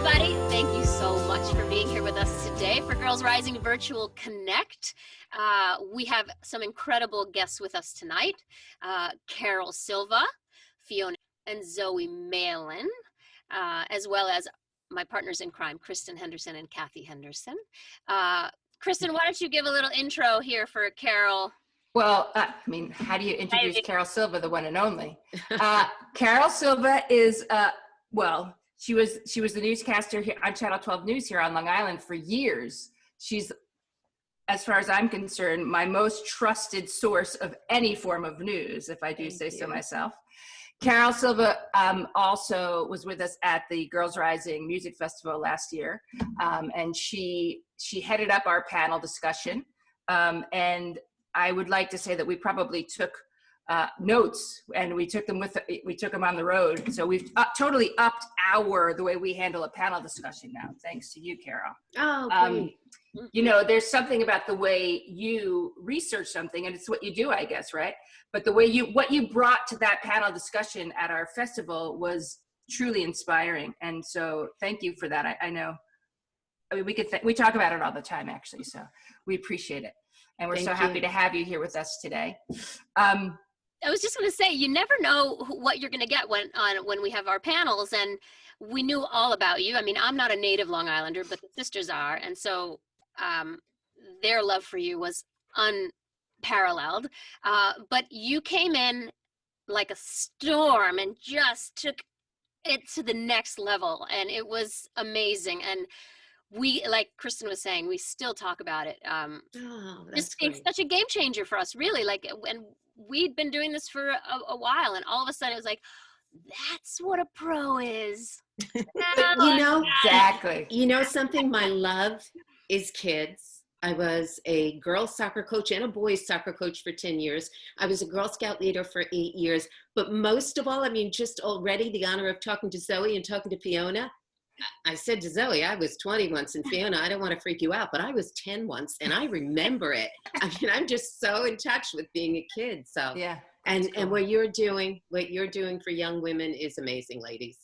everybody. Thank you so much for being here with us today for Girls Rising Virtual Connect. We have some incredible guests with us tonight. Carol Silva, Fiona, and Zoe Malin, as well as my partners in crime, Kristen Henderson and Cathy Henderson. Kristen, why don't you give a little intro here for Carol? Well, how do you introduce Carol Silva, the one and only? Carol Silva is, she was the newscaster here on Channel 12 News here on Long Island for years. She's, as far as I'm concerned, my most trusted source of any form of news, if I do say so myself. Carol Silva also was with us at the Girls Rising Music Festival last year, and she headed up our panel discussion, and I would like to say that we probably took notes, and we took them on the road. So we've totally upped the way we handle a panel discussion now, thanks to you, Carol. Oh, great. You know, there's something about the way you research something, and it's what you do, I guess, right? But the way what you brought to that panel discussion at our festival was truly inspiring. And so thank you for that. I know, we talk about it all the time, actually, so we appreciate it. And we're so happy to have you here with us today. I was just going to say, you never know what you're going to get when we have our panels, and we knew all about you. I mean, I'm not a native Long Islander, but the sisters are, and so their love for you was unparalleled. But you came in like a storm and just took it to the next level, and it was amazing. And we, like Kristen was saying, we still talk about it. It's such a game changer for us, really. Like, and we'd been doing this for a while, and all of a sudden it was like, that's what a pro is. Exactly. You know something? My love is kids. I was a girls soccer coach and a boys soccer coach for 10 years. I was a Girl Scout leader for 8 years. But most of all, I mean, just already the honor of talking to Zoe and talking to Fiona. I said to Zoe, I was 20 once, and Fiona, I don't want to freak you out, but I was 10 once, and I remember it. I mean, I'm just so in touch with being a kid. So yeah, and what you're doing for young women is amazing, ladies.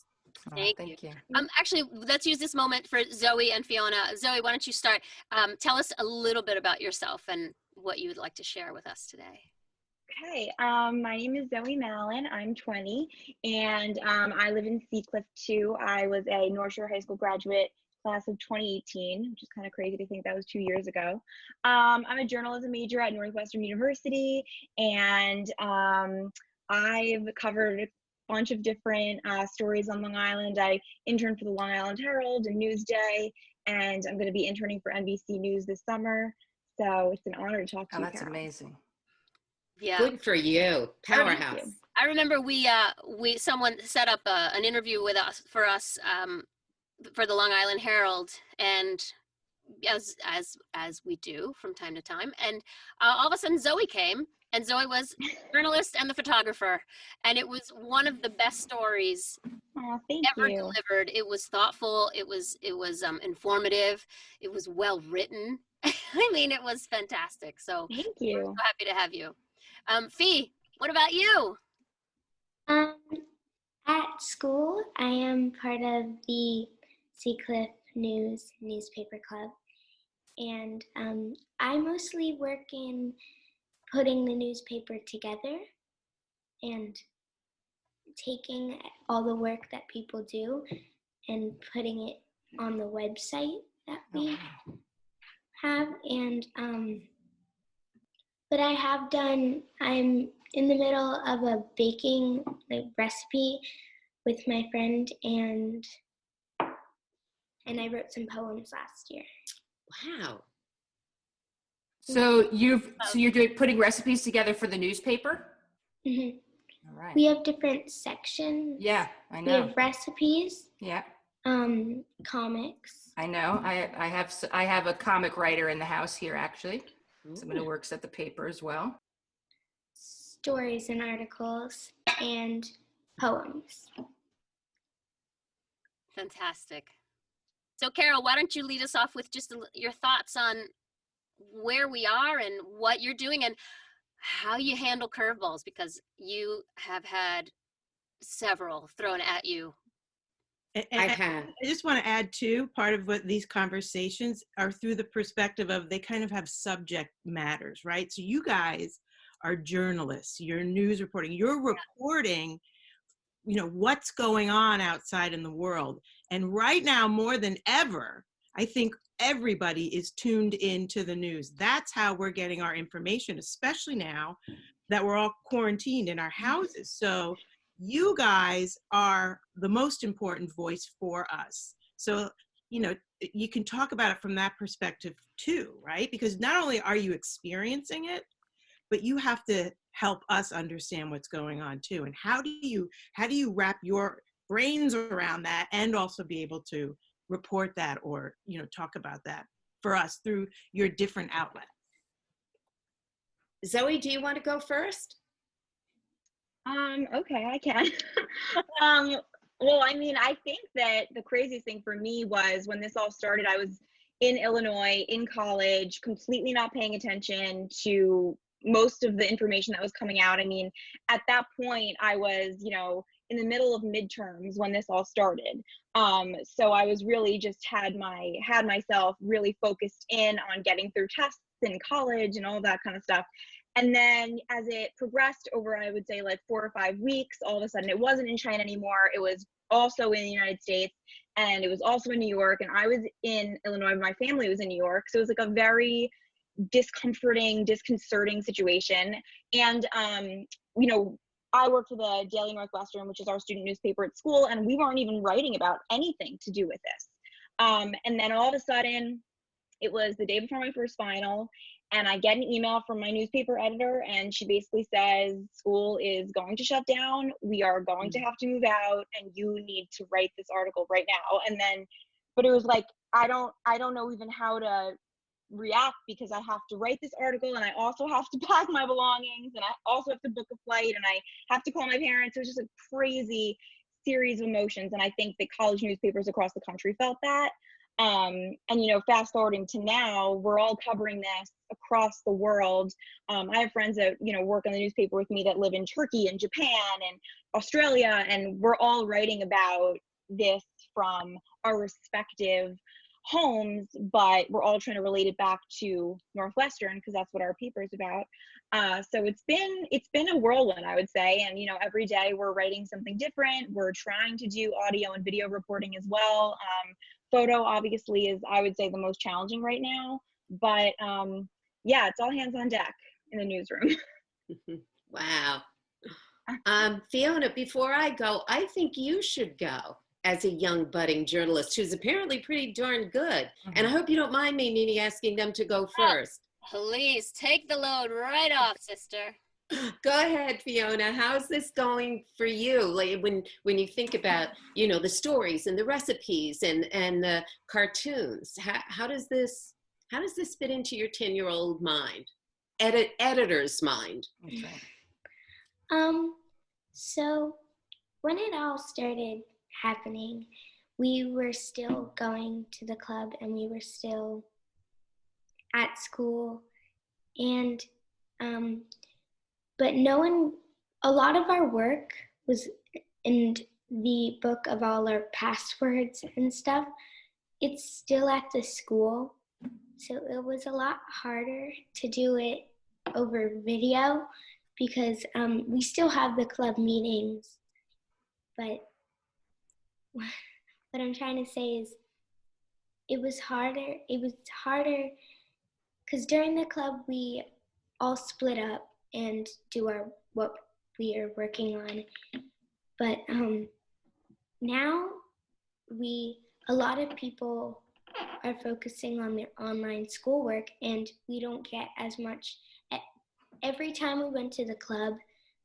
Thank you. Actually, let's use this moment for Zoe and Fiona. Zoe, why don't you start? Tell us a little bit about yourself and what you would like to share with us today. Okay, my name is Zoe Malin. I'm 20, and I live in Seacliff too. I was a North Shore High School graduate class of 2018, which is kind of crazy to think that was 2 years ago. I'm a journalism major at Northwestern University, and I've covered a bunch of different stories on Long Island. I interned for the Long Island Herald and Newsday, and I'm going to be interning for NBC News this summer. So it's an honor to talk to you, That's Carol. amazing. Yeah. Good for you. Powerhouse. I remember someone set up an interview with us for the Long Island Herald, and as we do from time to time, and all of a sudden Zoe came, and Zoe was the journalist and the photographer, and it was one of the best stories ever delivered. It was thoughtful. It was informative. It was well written. I mean, it was fantastic. So thank you. We're so happy to have you. Fee, what about you? At school, I am part of the Seacliff News newspaper club, and I mostly work in putting the newspaper together and taking all the work that people do and putting it on the website that we have. And but I'm in the middle of a baking recipe with my friend, and I wrote some poems last year. Wow. So you're putting recipes together for the newspaper? Mm-hmm. All right. We have different sections. Yeah, I know. We have recipes. Yeah. Comics. I know. I have a comic writer in the house here, actually. Someone who works at the paper as well. Stories and articles and poems. Fantastic. So Carol, why don't you lead us off with just your thoughts on where we are and what you're doing and how you handle curveballs, because you have had several thrown at you I have. I just want to add too, part of what these conversations are through the perspective of, they kind of have subject matters, right? So you guys are journalists, you're news reporting, you're reporting, you know, what's going on outside in the world. And right now, more than ever, I think everybody is tuned into the news. That's how we're getting our information, especially now that we're all quarantined in our houses. So you guys are the most important voice for us. So, you know, you can talk about it from that perspective too, right? Because not only are you experiencing it, but you have to help us understand what's going on too. And how do you wrap your brains around that and also be able to report that, or, you know, talk about that for us through your different outlets? Zoe, do you want to go first? Okay, I can. Well, I mean, I think that the craziest thing for me was when this all started, I was in Illinois in college, completely not paying attention to most of the information that was coming out. I mean, at that point, I was, you know, in the middle of midterms when this all started. So I was really just had myself really focused in on getting through tests in college and all of that kind of stuff. And then as it progressed over, I would say like 4 or 5 weeks, all of a sudden it wasn't in China anymore. It was also in the United States, and it was also in New York. And I was in Illinois, my family was in New York. So it was like a very disconcerting situation. And, you know, I worked for the Daily Northwestern, which is our student newspaper at school, and we weren't even writing about anything to do with this. And then all of a sudden, it was the day before my first final, and I get an email from my newspaper editor, and she basically says, school is going to shut down. We are going to have to move out, and you need to write this article right now. And then, but it was like, I don't know even how to react, because I have to write this article, and I also have to pack my belongings, and I also have to book a flight, and I have to call my parents. It was just a crazy series of emotions. And I think that college newspapers across the country felt that. And, you know, fast forwarding to now, we're all covering this across the world. I have friends that, you know, work in the newspaper with me that live in Turkey and Japan and Australia, and we're all writing about this from our respective homes, but we're all trying to relate it back to Northwestern, because that's what our paper is about. So it's been a whirlwind, I would say. And, you know, every day we're writing something different. We're trying to do audio and video reporting as well. Photo obviously is, I would say, the most challenging right now, but yeah, it's all hands on deck in the newsroom. Wow. Fiona, before I go, I think you should go as a young budding journalist who's apparently pretty darn good. And I hope you don't mind me, Nini, asking them to go first. Please take the load right off, sister. Go ahead, Fiona. How's this going for you? Like when you think about, you know, the stories and the recipes and the cartoons, how does this fit into your 10-year-old mind, editor's mind? Okay. So when it all started happening, we were still going to the club and we were still at school, and but a lot of our work was in the book of all our passwords and stuff. It's still at the school, so it was a lot harder to do it over video, because we still have the club meetings. But what I'm trying to say is it was harder because during the club we all split up and do what we are working on. But now a lot of people are focusing on their online schoolwork, and we don't get as much. Every time we went to the club,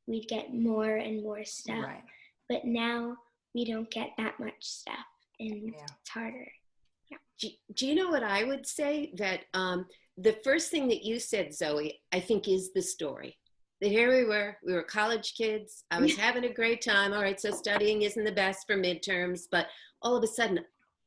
we'd get more and more stuff. Right. But now we don't get that much stuff, and it's harder. Yeah. Do you know what I would say? That the first thing that you said, Zoe, I think is the story. That here we were college kids. I was having a great time. All right, so studying isn't the best for midterms, but all of a sudden,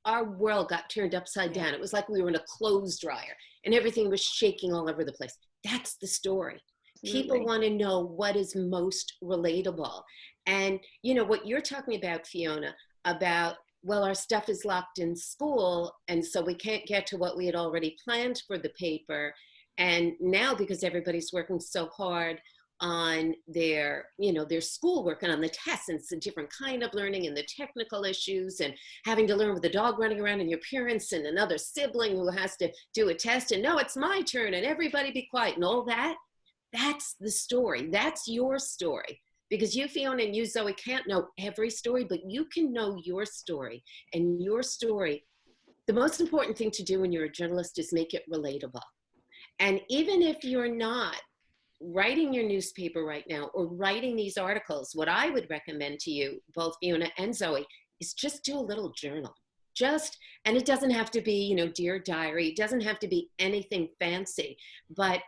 our world got turned upside down. It was like we were in a clothes dryer and everything was shaking all over the place. That's the story. People want to know what is most relatable. And, you know, what you're talking about, Fiona, about well, our stuff is locked in school, and so we can't get to what we had already planned for the paper. And now, because everybody's working so hard on their, their schoolwork and on the tests, and it's a different kind of learning, and the technical issues, and having to learn with the dog running around, and your parents and another sibling who has to do a test, and no, it's my turn, and everybody be quiet, and all that. That's the story. That's your story. Because you, Fiona, and you, Zoe, can't know every story, but you can know your story. And your story, the most important thing to do when you're a journalist is make it relatable. And even if you're not writing your newspaper right now or writing these articles, what I would recommend to you, both Fiona and Zoe, is just do a little journal. And it doesn't have to be, Dear Diary. It doesn't have to be anything fancy, but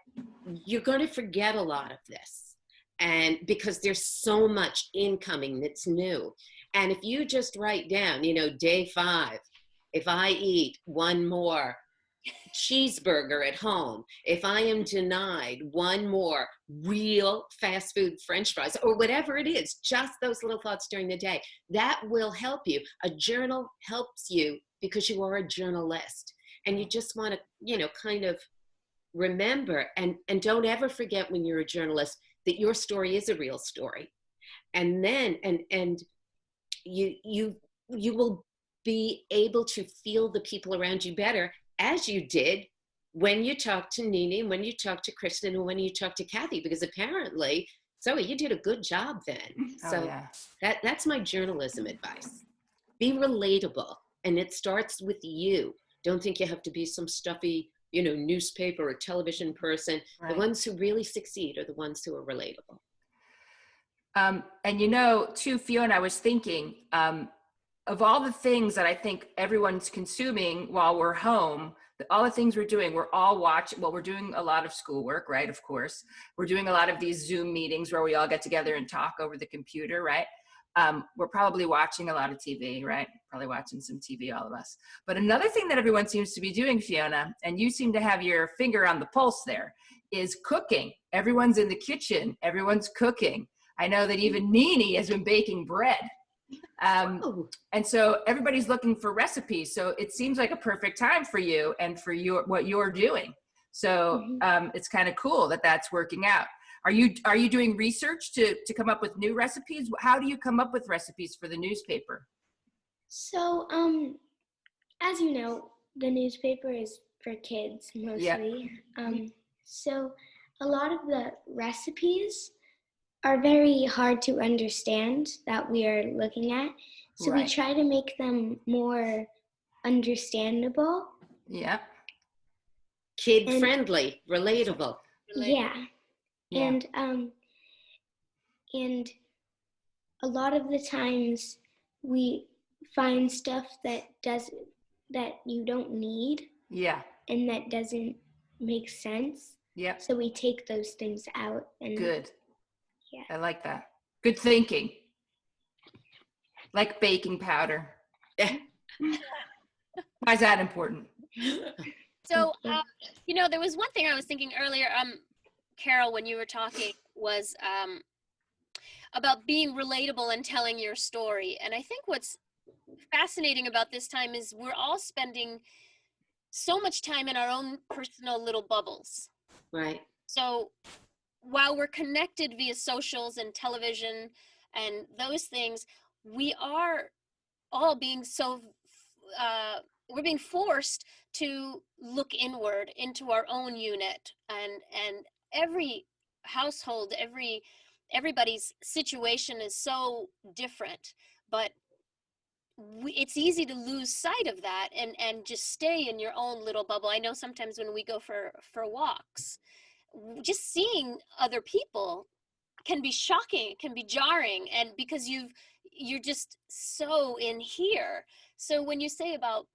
you're going to forget a lot of this. And because there's so much incoming that's new. And if you just write down, day 5, if I eat one more cheeseburger at home, if I am denied one more real fast food French fries, or whatever it is, just those little thoughts during the day, that will help you. A journal helps you because you are a journalist. And you just want to, kind of remember, and don't ever forget when you're a journalist that your story is a real story. And then, and you will be able to feel the people around you better, as you did when you talked to Nini, when you talked to Kristen, and when you talked to Kathy, because apparently, Zoe, you did a good job then. So yeah. That's my journalism advice. Be relatable, and it starts with you. Don't think you have to be some stuffy, newspaper or television person. Right. The ones who really succeed are the ones who are relatable. And too, Fiona, I was thinking, of all the things that I think everyone's consuming while we're home, all the things we're doing, we're all watching, we're doing a lot of schoolwork, right? Of course. We're doing a lot of these Zoom meetings where we all get together and talk over the computer, right? We're probably watching a lot of TV, right? Probably watching some TV, all of us. But another thing that everyone seems to be doing, Fiona, and you seem to have your finger on the pulse there, is cooking. Everyone's in the kitchen. Everyone's cooking. I know that even Nini has been baking bread. And so everybody's looking for recipes. So it seems like a perfect time for you and for what you're doing. So it's kind of cool that that's working out. Are you doing research to come up with new recipes? How do you come up with recipes for the newspaper? So, as you know, the newspaper is for kids mostly. Yeah. So a lot of the recipes are very hard to understand that we are looking at. So right. We try to make them more understandable. Yeah. Kid friendly, relatable. Yeah. And a lot of the times we find stuff that you don't need. Yeah. And that doesn't make sense. Yeah. So we take those things out. And good. Yeah. I like that. Good thinking. Like baking powder. Why is that important? So, there was one thing I was thinking earlier, Carol, when you were talking, was about being relatable and telling your story. And I think what's fascinating about this time is we're all spending so much time in our own personal little bubbles. Right. So while we're connected via socials and television and those things, we are all being we're being forced to look inward into our own unit, and every household, everybody's situation is so different, but it's easy to lose sight of that and just stay in your own little bubble. I know sometimes when we go for walks, just seeing other people can be shocking, can be jarring, and because you're just so in here. So when you say about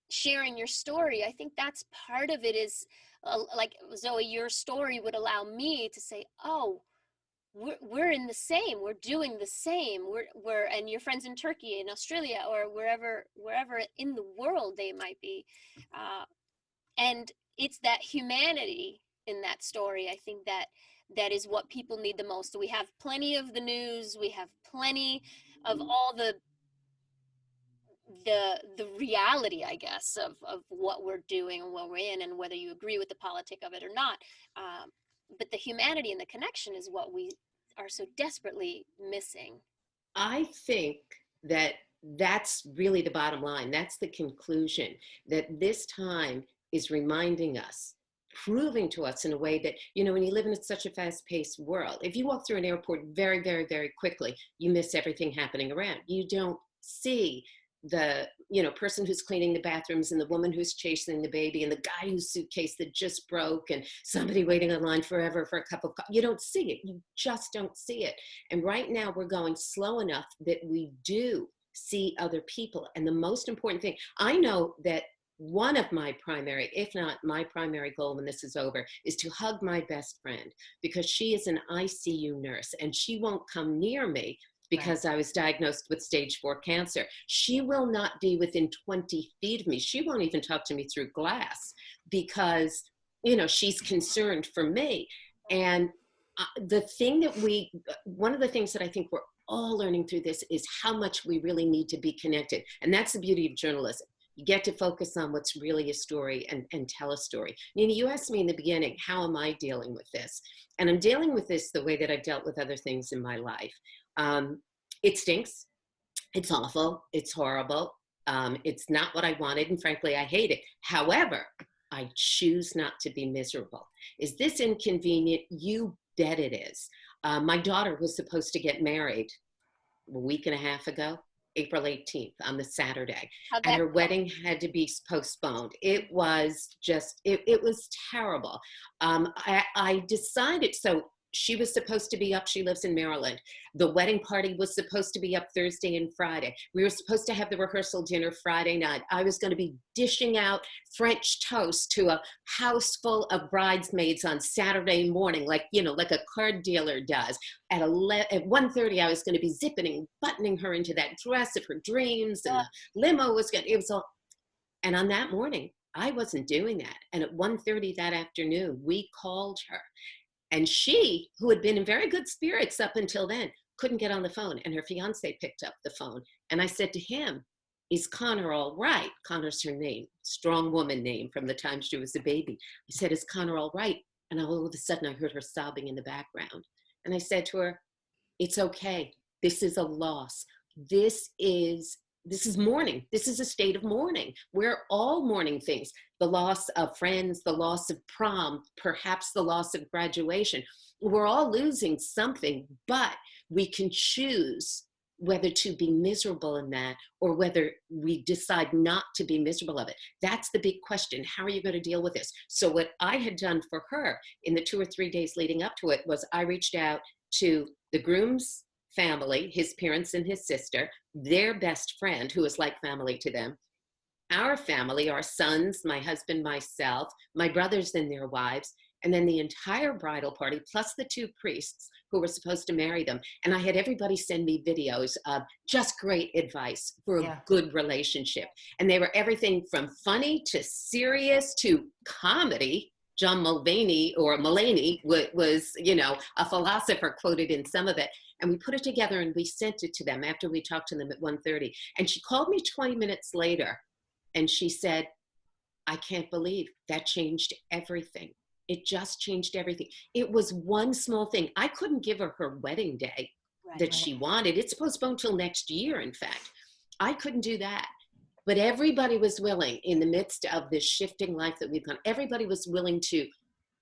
sharing your story, I think that's part of it. Is like, Zoe, your story would allow me to say, oh, we're in the same, we're doing the same, we're and your friends in Turkey and Australia or wherever in the world they might be, and it's that humanity in that story. I think that is what people need the most. So we have plenty of the news, we have plenty of all the the reality, I guess, of what we're doing and what we're in, and whether you agree with the politic of it or not. But the humanity and the connection is what we are so desperately missing. I think that that's really the bottom line. That's the conclusion, that this time is reminding us, proving to us in a way that, you know, when you live in such a fast-paced world, if you walk through an airport very, very, very quickly, you miss everything happening around. You don't see the, you know, person who's cleaning the bathrooms and the woman who's chasing the baby and the guy whose suitcase that just broke and somebody waiting in line forever for a cup of coffee. You don't see it. You just don't see it. And right now we're going slow enough that we do see other people. And the most important thing, I know that one of my primary, if not my primary goal when this is over, is to hug my best friend, because she is an ICU nurse and she won't come near me because I was diagnosed with stage 4 cancer. She will not be within 20 feet of me. She won't even talk to me through glass because, you know, she's concerned for me. And the thing that one of the things that I think we're all learning through this is how much we really need to be connected. And that's the beauty of journalism. You get to focus on what's really a story and tell a story. Nini, you asked me in the beginning, how am I dealing with this? And I'm dealing with this the way that I've dealt with other things in my life. It stinks. It's awful. It's horrible. It's not what I wanted. And frankly, I hate it. However, I choose not to be miserable. Is this inconvenient? You bet it is. My daughter was supposed to get married a week and a half ago, April 18th, on the Saturday. And her wedding had to be postponed. It was just, it was terrible. I decided, so she was supposed to be up, she lives in Maryland. The wedding party was supposed to be up Thursday and Friday. We were supposed to have the rehearsal dinner Friday night. I was going to be dishing out French toast to a house full of bridesmaids on Saturday morning, like, you know, like a card dealer does. At 1:30, I was going to be zipping and buttoning her into that dress of her dreams, and the limo was going to, it was all, and on that morning, I wasn't doing that. And at 1:30 that afternoon, we called her. And she, who had been in very good spirits up until then, couldn't get on the phone. And her fiance picked up the phone. And I said to him, is Connor all right? Connor's her name, strong woman name from the time she was a baby. I said, is Connor all right? And all of a sudden I heard her sobbing in the background. And I said to her, it's okay. This is a loss. This is mourning. This is a state of mourning. We're all mourning things. The loss of friends, the loss of prom, perhaps the loss of graduation. We're all losing something, but we can choose whether to be miserable in that or whether we decide not to be miserable of it. That's the big question. How are you going to deal with this? So what I had done for her in the 2 or 3 days leading up to it was I reached out to the groom's family, his parents and his sister, their best friend, who is like family to them, our family, our sons, my husband, myself, my brothers and their wives, and then the entire bridal party, plus the 2 priests who were supposed to marry them. And I had everybody send me videos of just great advice for a good relationship. And they were everything from funny to serious to comedy. John Mulvaney or Mulaney was, you know, a philosopher quoted in some of it. And we put it together and we sent it to them after we talked to them at 1:30. And she called me 20 minutes later and she said, I can't believe that changed everything. It just changed everything. It was one small thing. I couldn't give her her wedding day that she wanted. It's postponed till next year, in fact. I couldn't do that. But everybody was willing, in the midst of this shifting life that we've gone, everybody was willing to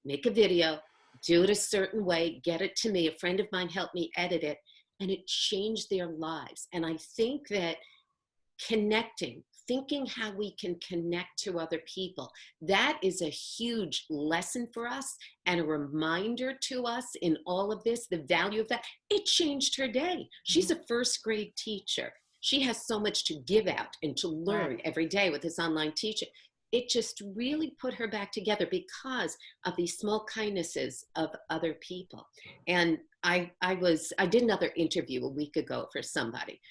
make a video, do it a certain way, get it to me. A friend of mine helped me edit it, and it changed their lives. And I think that connecting, thinking how we can connect to other people, that is a huge lesson for us and a reminder to us in all of this, the value of that. It changed her day. She's a first grade teacher. She has so much to give out and to learn every day with this online teaching. It just really put her back together because of these small kindnesses of other people. And I did another interview a week ago for somebody,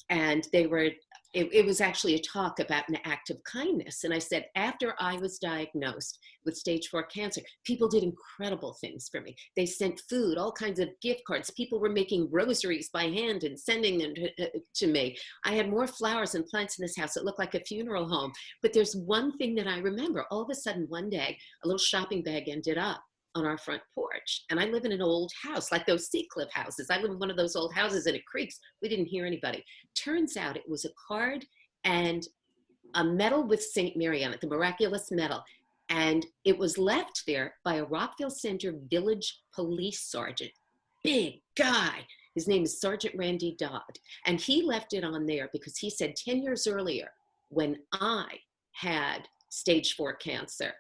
and they were it was actually a talk about an act of kindness. And I said, after I was diagnosed with stage 4 cancer, people did incredible things for me. They sent food, all kinds of gift cards. People were making rosaries by hand and sending them to me. I had more flowers and plants in this house. It looked like a funeral home. But there's one thing that I remember. All of a sudden, one day, a little shopping bag ended up on our front porch. And I live in an old house, like those Sea Cliff houses. I live in one of those old houses and it creaks. We didn't hear anybody. Turns out it was a card and a medal with St. Mary on it, the miraculous medal. And it was left there by a Rockville Center village police sergeant, big guy. His name is Sergeant Randy Dodd. And he left it on there because he said 10 years earlier, when I had stage 4 cancer,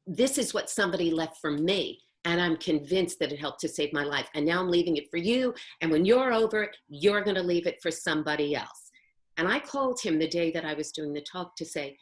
this is what somebody left for me. And I'm convinced that it helped to save my life. And now I'm leaving it for you. And when you're over it, you're going to leave it for somebody else. And I called him the day that I was doing the talk to say,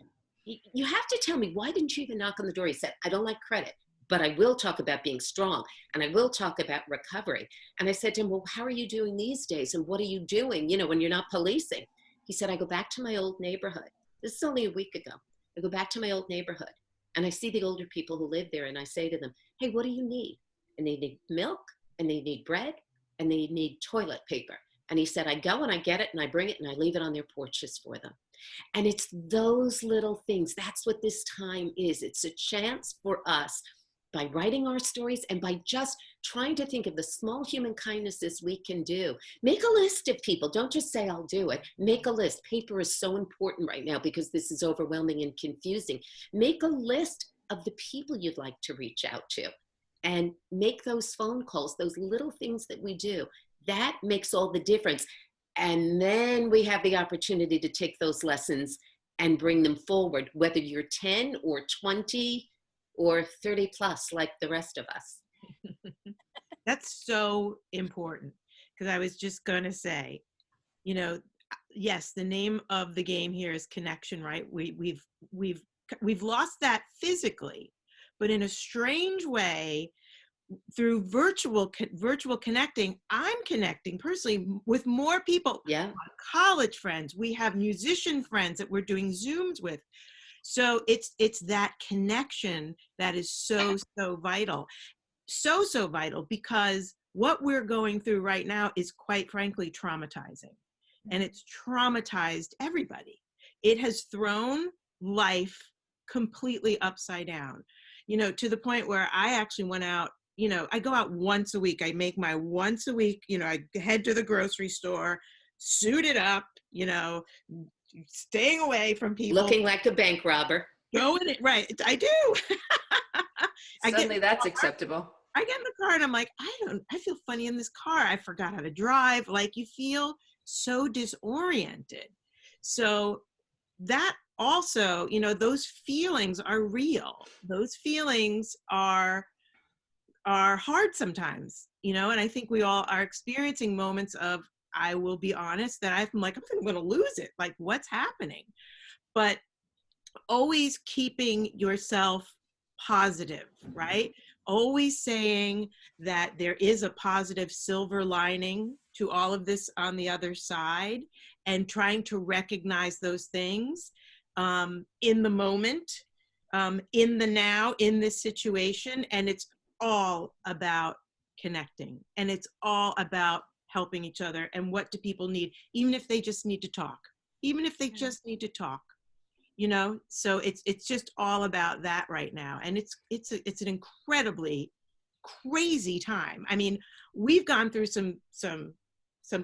you have to tell me, why didn't you even knock on the door? He said, I don't like credit, but I will talk about being strong. And I will talk about recovery. And I said to him, well, how are you doing these days? And what are you doing, when you're not policing? He said, I go back to my old neighborhood. This is only a week ago. I go back to my old neighborhood. And I see the older people who live there and I say to them, hey, what do you need? And they need milk and they need bread and they need toilet paper. And he said, I go and I get it and I bring it and I leave it on their porches for them. And it's those little things. That's what this time is. It's a chance for us, by writing our stories and by just trying to think of the small human kindnesses we can do. Make a list of people. Don't just say, I'll do it. Make a list. Paper is so important right now because this is overwhelming and confusing. Make a list of the people you'd like to reach out to and make those phone calls, those little things that we do. That makes all the difference. And then we have the opportunity to take those lessons and bring them forward, whether you're 10 or 20 or 30 plus, like the rest of us. That's so important, because I was just going to say, yes, the name of the game here is connection, right? We've lost that physically, but in a strange way, through virtual connecting, I'm connecting personally with more people. Yeah. College friends, we have musician friends that we're doing Zooms with. So it's that connection that is so vital. So vital, because what we're going through right now is, quite frankly, traumatizing. And it's traumatized everybody. It has thrown life completely upside down, to the point where I actually went out. I go out once a week. I make my once a week, I head to the grocery store, suited up, staying away from people. Looking like a bank robber. Going it, right. I do. Suddenly that's acceptable. I get in the car and I'm like, I feel funny in this car. I forgot how to drive. Like, you feel so disoriented. So that also, those feelings are real. Those feelings are hard sometimes, and I think we all are experiencing moments of, I will be honest, that I'm like, I'm going to lose it. Like, what's happening? But always keeping yourself positive, right? Always saying that there is a positive silver lining to all of this on the other side, and trying to recognize those things in the moment, in the now, in this situation. And it's all about connecting, and it's all about helping each other. And what do people need? Even if they just need to talk, so it's just all about that right now. And it's an incredibly crazy time. I mean, we've gone through some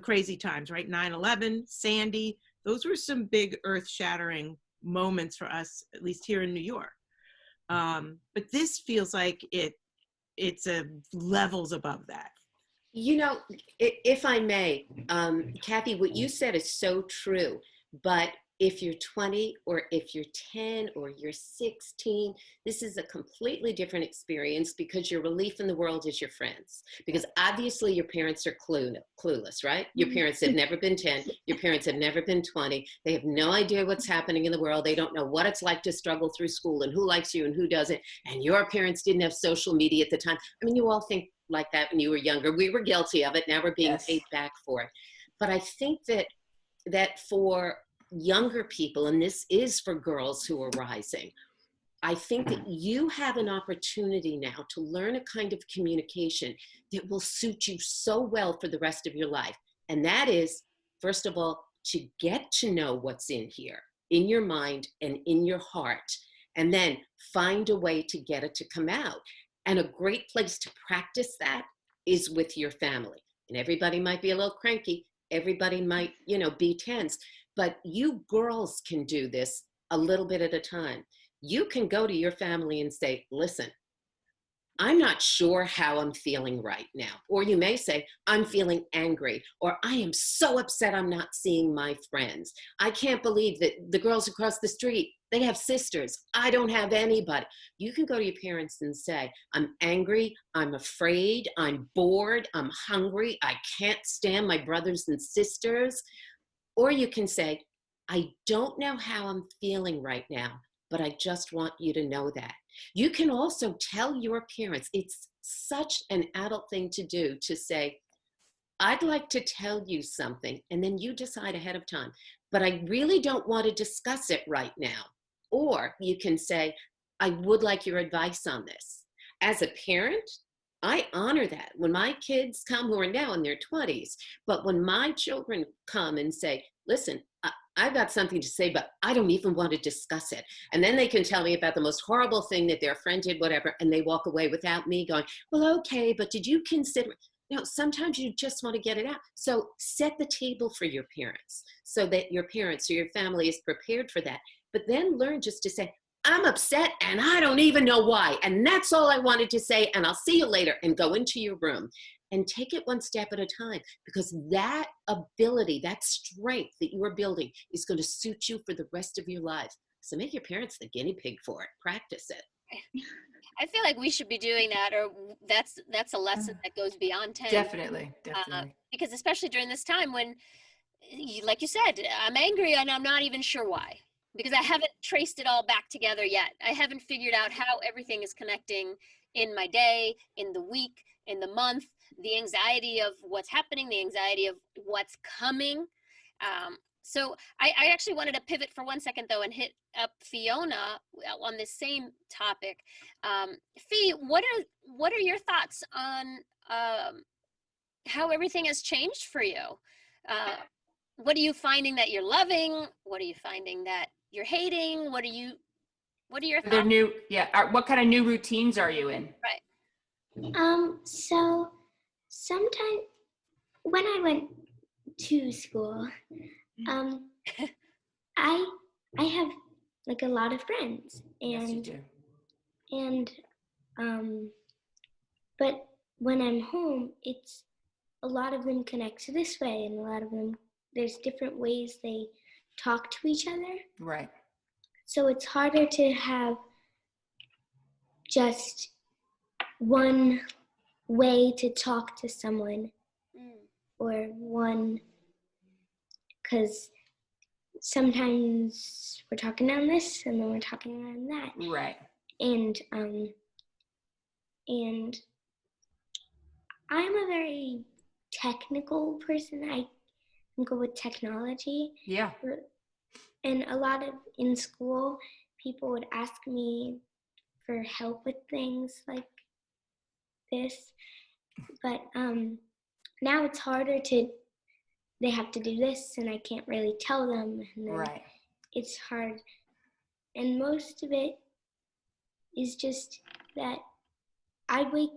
crazy times, right? 9/11, Sandy, those were some big earth-shattering moments for us, at least here in New York. But this feels like it's levels above that. If I may, Cathy, what you said is so true. But if you're 20 or if you're 10 or you're 16, this is a completely different experience, because your relief in the world is your friends. Because obviously your parents are clueless, right? Your parents have never been 10. Your parents have never been 20. They have no idea what's happening in the world. They don't know what it's like to struggle through school and who likes you and who doesn't. And your parents didn't have social media at the time. I mean, you all think like that when you were younger. We were guilty of it. Now we're being paid back for it. But I think that for younger people, and this is for girls who are rising, I think that you have an opportunity now to learn a kind of communication that will suit you so well for the rest of your life. And that is, first of all, to get to know what's in here, in your mind and in your heart, and then find a way to get it to come out. And a great place to practice that is with your family. And everybody might be a little cranky. Everybody might, be tense. But you girls can do this a little bit at a time. You can go to your family and say, listen, I'm not sure how I'm feeling right now. Or you may say, I'm feeling angry, or I am so upset I'm not seeing my friends. I can't believe that the girls across the street, they have sisters. I don't have anybody. You can go to your parents and say, I'm angry, I'm afraid, I'm bored, I'm hungry, I can't stand my brothers and sisters. Or you can say, I don't know how I'm feeling right now, but I just want you to know that. You can also tell your parents, it's such an adult thing to do, to say, I'd like to tell you something, and then you decide ahead of time, but I really don't want to discuss it right now. Or you can say, I would like your advice on this. As a parent, I honor that. When my kids come, who are now in their 20s, but when my children come and say, listen, I've got something to say, but I don't even want to discuss it. And then they can tell me about the most horrible thing that their friend did, whatever, and they walk away without me going, well, okay, but did you consider? Sometimes you just want to get it out. So set the table for your parents so that your parents or your family is prepared for that. But then learn just to say, I'm upset and I don't even know why. And that's all I wanted to say. And I'll see you later, and go into your room and take it one step at a time, because that ability, that strength that you are building is going to suit you for the rest of your lives. So make your parents the guinea pig for it. Practice it. I feel like we should be doing that, or that's a lesson that goes beyond 10. Definitely. Because especially during this time when, like you said, I'm angry and I'm not even sure why, because I haven't traced it all back together yet. I haven't figured out how everything is connecting in my day, in the week, in the month, the anxiety of what's happening, the anxiety of what's coming. So I actually wanted to pivot for 1 second though and hit up Fiona on this same topic. Fee, what are your thoughts on how everything has changed for you? What are you finding that you're loving? What are you finding that you're hating? What are your thoughts? They're new. Yeah. What kind of new routines are you in? Right. So sometimes when I went to school, I have like a lot of friends, Yes, you and do. but when I'm home, it's a lot of them connect this way, and a lot of them, there's different ways they talk to each other. Right. So it's harder to have just one way to talk to someone, or one, because sometimes we're talking on this and then we're talking on that. Right. And I'm a very technical person. I can go with technology. Yeah. And a lot of, in school, people would ask me for help with things like this. But now it's harder to, they have to do this and I can't really tell them. And then Right. it's hard. And most of it is just that I wake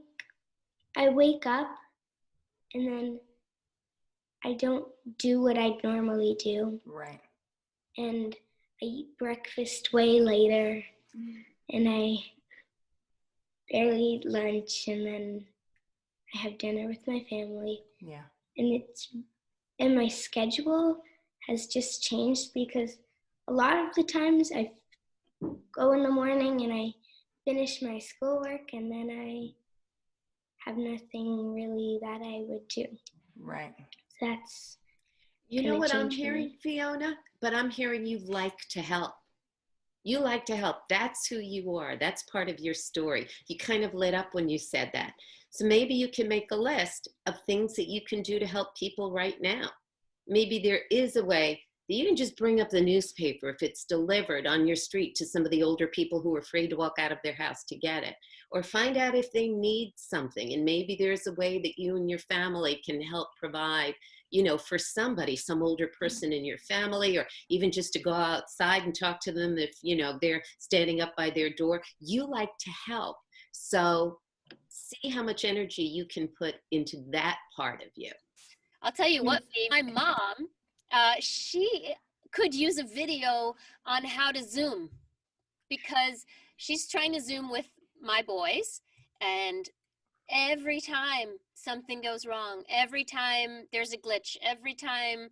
up and then I don't do what I normally do. Right. And I eat breakfast way later, and I barely eat lunch, and then I have dinner with my family. Yeah. And my schedule has just changed, because a lot of the times I go in the morning and I finish my schoolwork, and then I have nothing really that I would do. Right. So that's, you know what I'm hearing, Fiona? But I'm hearing you like to help. You like to help. That's who you are. That's part of your story. You kind of lit up when you said that. So maybe you can make a list of things that you can do to help people right now. Maybe there is a way you can just bring up the newspaper if it's delivered on your street to some of the older people who are afraid to walk out of their house to get it, or find out if they need something. And maybe there's a way that you and your family can help provide, you know, for somebody, some older person in your family, or even just to go outside and talk to them if, you know, they're standing up by their door. You like to help. So see how much energy you can put into that part of you. I'll tell you what, my mom, she could use a video on how to Zoom, because she's trying to Zoom with my boys, and every time something goes wrong, every time there's a glitch, every time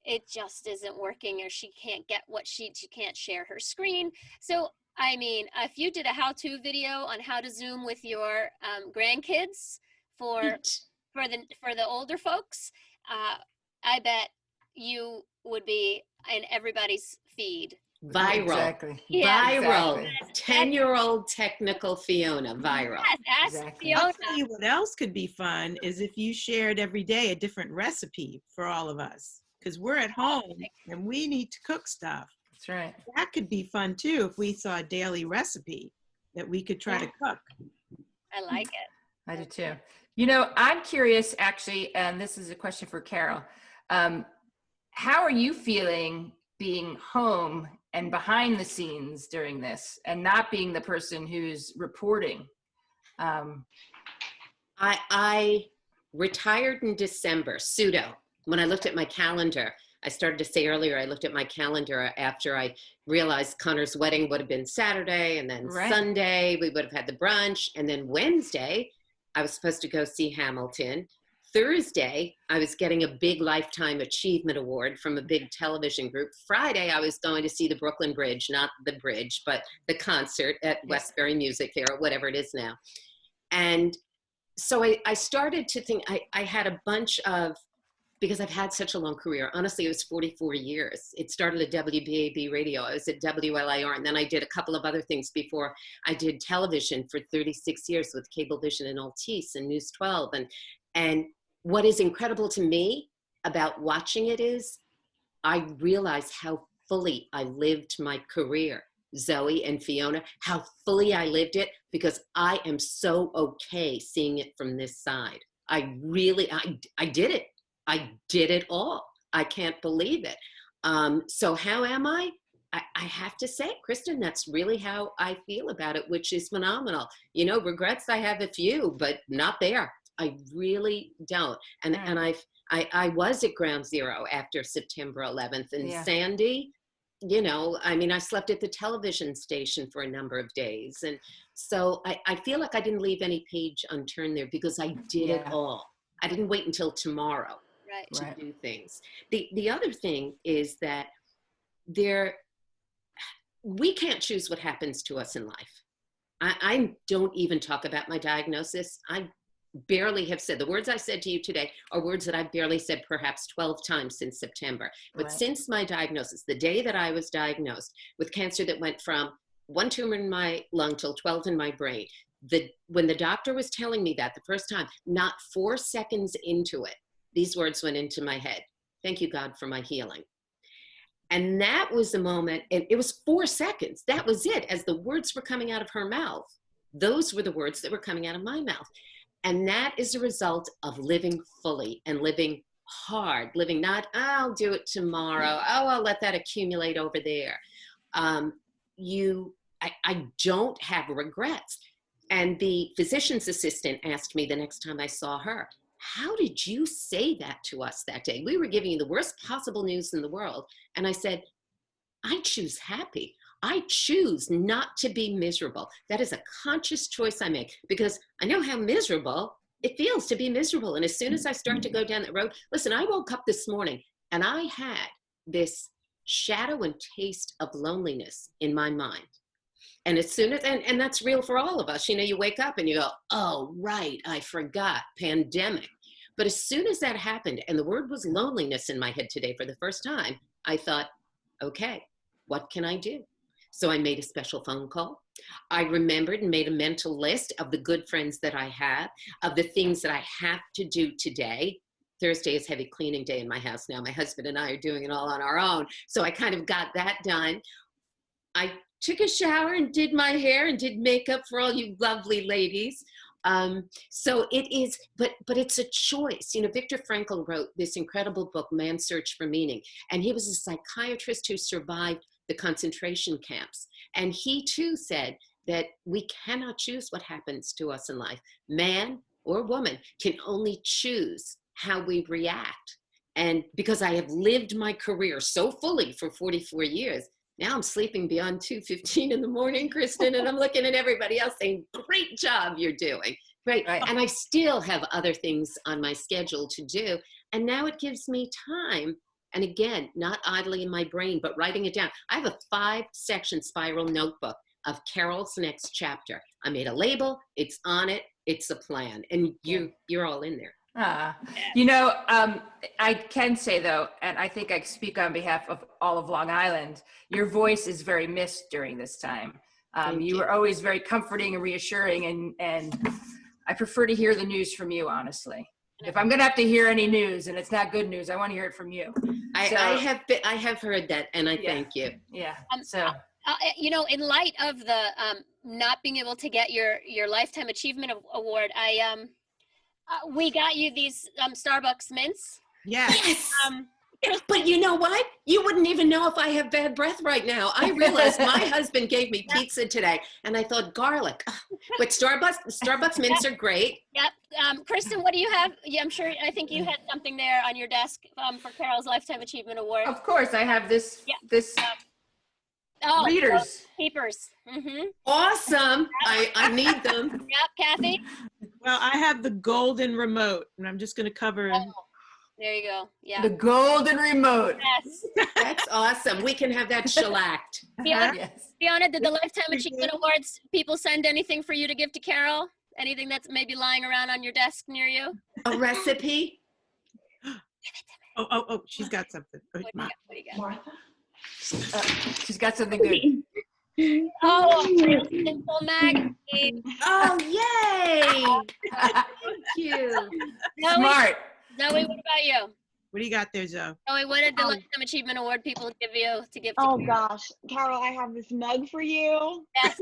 it just isn't working, or she can't get what she can't share her screen. So I mean, if you did a how-to video on how to Zoom with your grandkids for the older folks, I bet you would be in everybody's feed. Viral. Exactly. Yeah. Viral. Exactly. 10-year-old technical Fiona, viral. Yes, ask Exactly. I'll Fiona. tell you what else could be fun is if you shared every day a different recipe for all of us, because we're at home and we need to cook stuff. That's right. That could be fun too if we saw a daily recipe that we could try to cook. I like it. I do too. You know, I'm curious actually, and this is a question for Carol. How are you feeling being home and behind the scenes during this and not being the person who's reporting? I retired in December, pseudo. When I looked at my calendar, I started to say earlier, I looked at my calendar after I realized Connor's wedding would have been Saturday, and then Sunday we would have had the brunch, and then Wednesday I was supposed to go see Hamilton. Thursday, I was getting a big Lifetime Achievement Award from a big television group. Friday, I was going to see the Brooklyn Bridge, not the bridge, but the concert at Westbury Music Fair, or whatever it is now. And so I started to think, I had a bunch of, because I've had such a long career. Honestly, it was 44 years. It started at WBAB radio. I was at WLIR, and then I did a couple of other things before I did television for 36 years with Cablevision and Altice and News 12. And what is incredible to me about watching it is I realize how fully I lived my career, Zoe and Fiona, how fully I lived it, because I am so okay seeing it from this side. I really, I did it. I did it all. I can't believe it. So how am I? I have to say, Kristen, that's really how I feel about it, which is phenomenal. You know, regrets, I have a few, but not there. I really don't. And I was at ground zero after September 11th, and Sandy, you know, I mean, I slept at the television station for a number of days. And so I feel like I didn't leave any page unturned there, because I did it all. I didn't wait until tomorrow to do things. The other thing is that we can't choose what happens to us in life. I don't even talk about my diagnosis. I barely have said, the words I said to you today are words that I've barely said perhaps 12 times since September. But since my diagnosis, the day that I was diagnosed with cancer that went from 1 tumor in my lung till 12 in my brain, when the doctor was telling me that the first time, not 4 seconds into it, these words went into my head: "Thank you, God, for my healing." And that was the moment, and it was 4 seconds. That was it. As the words were coming out of her mouth, those were the words that were coming out of my mouth. And that is a result of living fully and living hard, living not, I'll do it tomorrow. Oh, I'll let that accumulate over there. I don't have regrets. And the physician's assistant asked me the next time I saw her, "How did you say that to us that day? We were giving you the worst possible news in the world." And I said, "I choose happy. I choose not to be miserable. That is a conscious choice I make, because I know how miserable it feels to be miserable. And as soon as I start to go down that road, listen, I woke up this morning and I had this shadow and taste of loneliness in my mind. And as soon as, and that's real for all of us, you know, you wake up and you go, oh, right, I forgot, pandemic. But as soon as that happened and the word was loneliness in my head today for the first time, I thought, okay, what can I do? So I made a special phone call. I remembered and made a mental list of the good friends that I have, of the things that I have to do today. Thursday is heavy cleaning day in my house now. My husband and I are doing it all on our own. So I kind of got that done. I took a shower and did my hair and did makeup for all you lovely ladies. So it is, but it's a choice. You know, Viktor Frankl wrote this incredible book, Man's Search for Meaning. And he was a psychiatrist who survived the concentration camps. And he too said that we cannot choose what happens to us in life. Man or woman can only choose how we react. And because I have lived my career so fully for 44 years, now I'm sleeping beyond 2:15 in the morning, Kristen, and I'm looking at everybody else saying, great job you're doing. Right. And I still have other things on my schedule to do. And now it gives me time. And again, not idly in my brain, but writing it down. I have a 5-section spiral notebook of Carol's next chapter. I made a label, it's on it, it's a plan. And you're all in there. You know, I can say though, and I think I speak on behalf of all of Long Island, your voice is very missed during this time. You were always very comforting and reassuring, and I prefer to hear the news from you, honestly. If I'm gonna have to hear any news and it's not good news, I want to hear it from you. I have heard that, and I thank you. Yeah. You know, in light of the not being able to get your Lifetime Achievement Award, we got you these Starbucks mints. Yes. But you know what? You wouldn't even know if I have bad breath right now. I realized my husband gave me pizza today, and I thought garlic. But Starbucks mints are great. Yep. Kristen, what do you have? Yeah, I think you had something there on your desk for Carol's Lifetime Achievement Award. Of course, I have this. Yeah. This. Readers. Papers. Mm-hmm. Awesome. I need them. Yep, Kathy. Well, I have the golden remote, and I'm just going to cover. There you go. Yeah. The golden remote. Yes. That's awesome. We can have that shellacked. Fiona, did the Lifetime Achievement Awards people send anything for you to give to Carol? Anything that's maybe lying around on your desk near you? A recipe? Oh, she's got something. What do you got? Martha? She's got something good. Oh, Simple Magazine. Oh, yay! Thank you. Smart. Zoe, what about you? What do you got there, Zoe? Zoe, what did the Lifetime Achievement Award people give you to give to Oh Carol? gosh, Carol, I have this mug for you. Yes.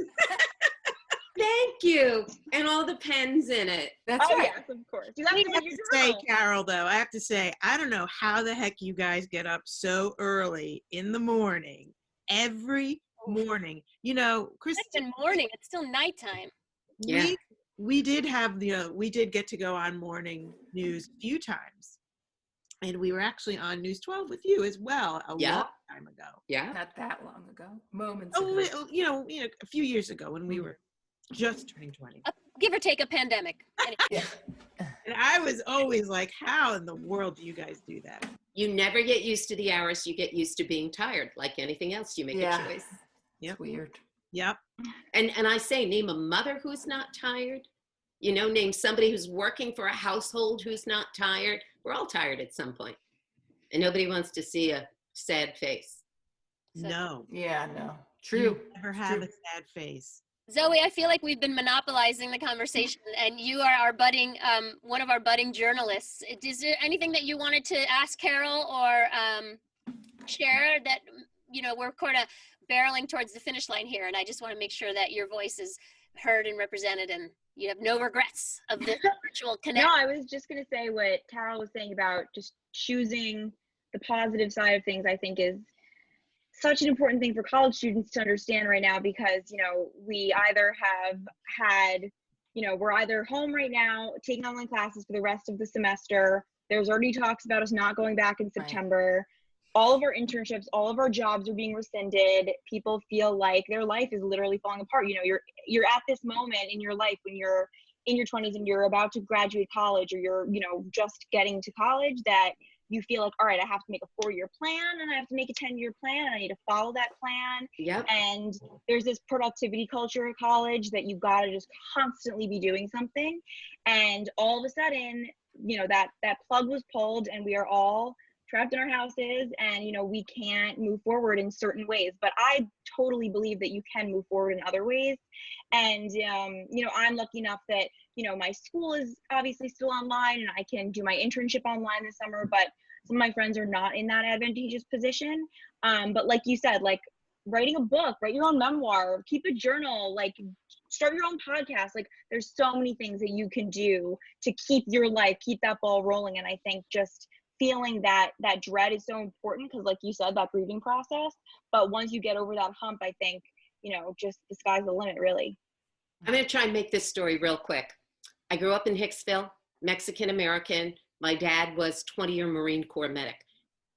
Thank you. And all the pens in it. That's Oh right. yes, of course. You I have to have make to your say, journal. Carol, though, I have to say, I don't know how the heck you guys get up so early in the morning, every morning. You know, Kristen, It's been morning. It's still nighttime. Yeah. we did have, we did get to go on morning news a few times. And we were actually on News 12 with you as well a long time ago. Yeah. Not that long ago. Moments Oh, ago. you know, a few years ago when we were just turning 20. Give or take a pandemic. Yeah. And I was always like, how in the world do you guys do that? You never get used to the hours. You get used to being tired. Like anything else, you make a choice. It's weird. Yep. And I say, name a mother who's not tired. You know, name somebody who's working for a household who's not tired. We're all tired at some point. And nobody wants to see a sad face. No. Yeah, no. True. You never have a sad face. Zoe, I feel like we've been monopolizing the conversation, and you are our budding, one of our budding journalists. Is there anything that you wanted to ask Carol or share that, you know, we're kind of barreling towards the finish line here, and I just want to make sure that your voice is heard and represented, and you have no regrets of the virtual connect. No, I was just going to say what Carol was saying about just choosing the positive side of things, I think is such an important thing for college students to understand right now, because, you know, we either have had, you know, we're either home right now taking online classes for the rest of the semester. There's already talks about us not going back in September. All of our internships, all of our jobs are being rescinded. People feel like their life is literally falling apart. You know, you're at this moment in your life when you're in your 20s and you're about to graduate college, or you're, you know, just getting to college, that you feel like, all right, I have to make a 4-year plan and I have to make a 10-year plan and I need to follow that plan. Yep. And there's this productivity culture at college that you've got to just constantly be doing something. And all of a sudden, you know, that plug was pulled and we are all trapped in our houses and, you know, we can't move forward in certain ways. But I totally believe that you can move forward in other ways. And, you know, I'm lucky enough that, you know, my school is obviously still online and I can do my internship online this summer, but some of my friends are not in that advantageous position. But like you said, like writing a book, write your own memoir, keep a journal, like start your own podcast. Like there's so many things that you can do to keep your life, keep that ball rolling. And I think just feeling that dread is so important because like you said, that grieving process. But once you get over that hump, I think, you know, just the sky's the limit, really. I'm going to try and make this story real quick. I grew up in Hicksville, Mexican-American. My dad was 20-year Marine Corps medic.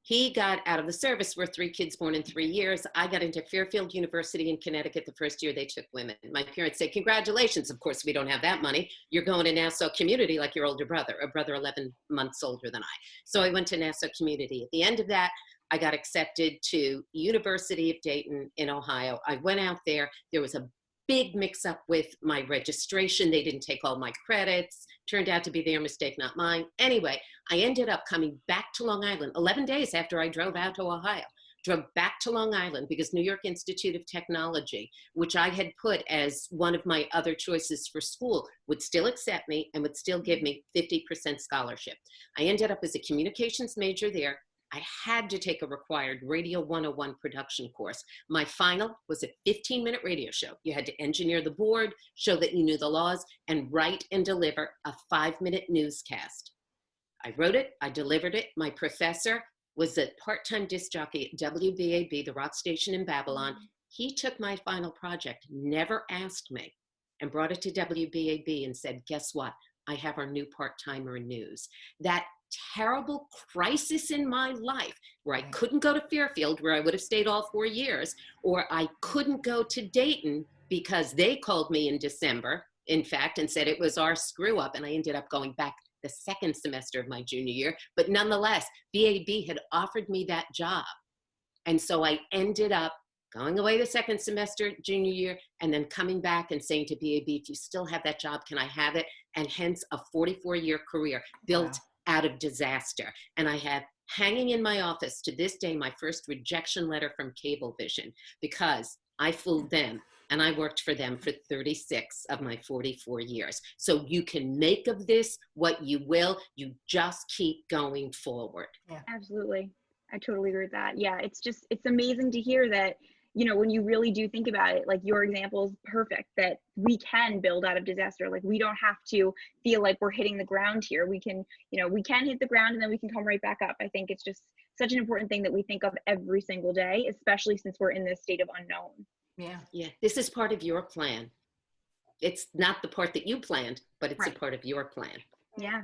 He got out of the service. We're 3 kids born in 3 years. I got into Fairfield University in Connecticut the first year they took women. My parents said, congratulations. Of course, we don't have that money. You're going to Nassau Community like your older brother, a brother 11 months older than I. So I went to Nassau Community. At the end of that, I got accepted to University of Dayton in Ohio. I went out there. There was a big mix up with my registration. They didn't take all my credits. Turned out to be their mistake, not mine. Anyway, I ended up coming back to Long Island 11 days after I drove out to Ohio. Drove back to Long Island because New York Institute of Technology, which I had put as one of my other choices for school, would still accept me and would still give me 50% scholarship. I ended up as a communications major there. I had to take a required Radio 101 production course. My final was a 15-minute radio show. You had to engineer the board, show that you knew the laws, and write and deliver a 5-minute newscast. I wrote it, I delivered it. My professor was a part-time disc jockey at WBAB, the rock station in Babylon. He took my final project, never asked me, and brought it to WBAB and said, guess what? I have our new part-timer in news. That terrible crisis in my life where I couldn't go to Fairfield, where I would have stayed all 4 years, or I couldn't go to Dayton because they called me in December, in fact, and said it was our screw up. And I ended up going back the second semester of my junior year. But nonetheless, BAB had offered me that job. And so I ended up going away the second semester, junior year, and then coming back and saying to BAB, if you still have that job, can I have it? And hence a 44-year career built out of disaster. And I have hanging in my office to this day my first rejection letter from Cablevision because I fooled them and I worked for them for 36 of my 44 years. So you can make of this what you will. You just keep going forward. Yeah. Absolutely. I totally agree with that. Yeah, it's amazing to hear that, you know, when you really do think about it, like your example is perfect, that we can build out of disaster. Like we don't have to feel like we're hitting the ground here. We can, you know, we can hit the ground and then we can come right back up. I think it's just such an important thing that we think of every single day, especially since we're in this state of unknown. Yeah. Yeah. This is part of your plan. It's not the part that you planned, but it's a part of your plan. Yeah.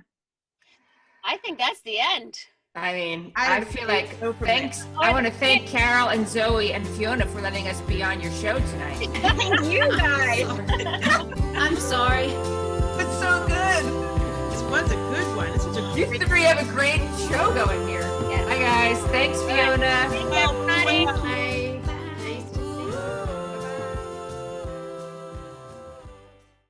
I think that's the end. I mean, I feel like thanks. Oh, I want to thank Carol and Zoe and Fiona for letting us be on your show tonight. Thank you guys. I'm sorry. It's so good. This was a good one. This was a You three have a great show going here.